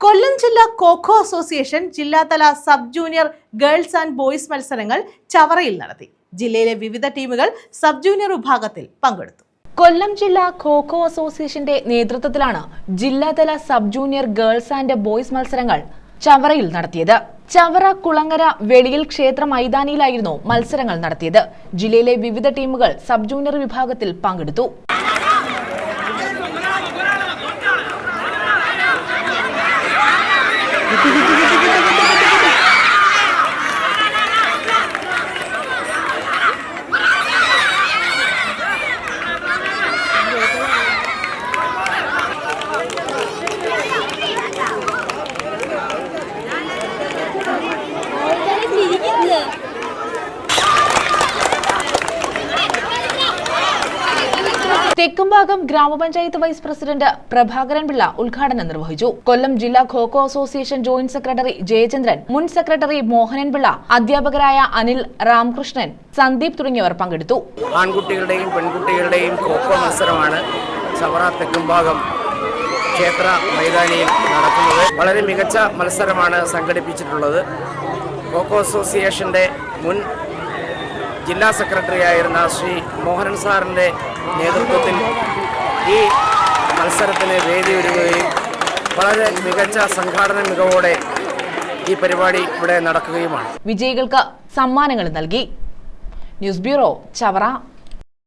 കൊല്ലം ജില്ലാ ഖോ-ഖോ അസോസിയേഷൻ ജില്ലാതല sub junior girls and boys മത്സരങ്ങൾ ചവറയിൽ നടത്തി. ജില്ലയിലെ വിവിധ ടീമുകൾ സബ് ജൂനിയർ വിഭാഗത്തിൽ പങ്കെടുത്തു. കൊല്ലം ജില്ലാ ഖോ-ഖോ അസോസിയേഷന്റെ നേതൃത്വത്തിലാണ് ജില്ലാതല sub junior girls and boys മത്സരങ്ങൾ ചവറയിൽ നടത്തിയത്. ചവറ കുളങ്ങര വെളിയിൽ ക്ഷേത്ര മൈതാനിയിലായിരുന്നു മത്സരങ്ങൾ നടത്തിയത്. ജില്ലയിലെ വിവിധ ടീമുകൾ സബ് ജൂനിയർ വിഭാഗത്തിൽ പങ്കെടുത്തു. തെക്കുംഭാഗം ഗ്രാമപഞ്ചായത്ത് വൈസ് പ്രസിഡന്റ് പ്രഭാകരൻ പിള്ള ഉദ്ഘാടനം നിർവഹിച്ചു. കൊല്ലം ജില്ലാ ഖോ-ഖോ അസോസിയേഷൻ ജോയിന്റ് സെക്രട്ടറി ജയചന്ദ്രൻ, മുൻ സെക്രട്ടറി മോഹനൻ പിള്ള, അധ്യാപകരായ അനിൽ, രാമകൃഷ്ണൻ, സന്ദീപ് തുടങ്ങിയവർ പങ്കെടുത്തു. ആൺകുട്ടികളുടെയും പെൺകുട്ടികളുടെയും ഖോ-ഖോ മത്സരമാണ് ചവറ തെക്കുംഭാഗം ക്ഷേത്ര മൈതാനിയിൽ നടക്കുന്നത്. വളരെ മികച്ച മത്സരമാണ് സംഘടിപ്പിച്ചിട്ടുള്ളത്. ഖോ-ഖോ അസോസിയേഷന്റെ മുൻ ജില്ലാ സെക്രട്ടറി ആയിരുന്ന ശ്രീ മോഹനൻ സാറിൻ്റെ നേതൃത്വത്തിൽ ഈ മത്സരത്തിന് വേദിയൊരുങ്ങുകയും വളരെ മികച്ച സംഘാടന മികവോടെ ഈ പരിപാടി ഇവിടെ നടക്കുകയുമാണ്. വിജയികൾക്ക് സമ്മാനങ്ങൾ നൽകി. News bureau, Chavara.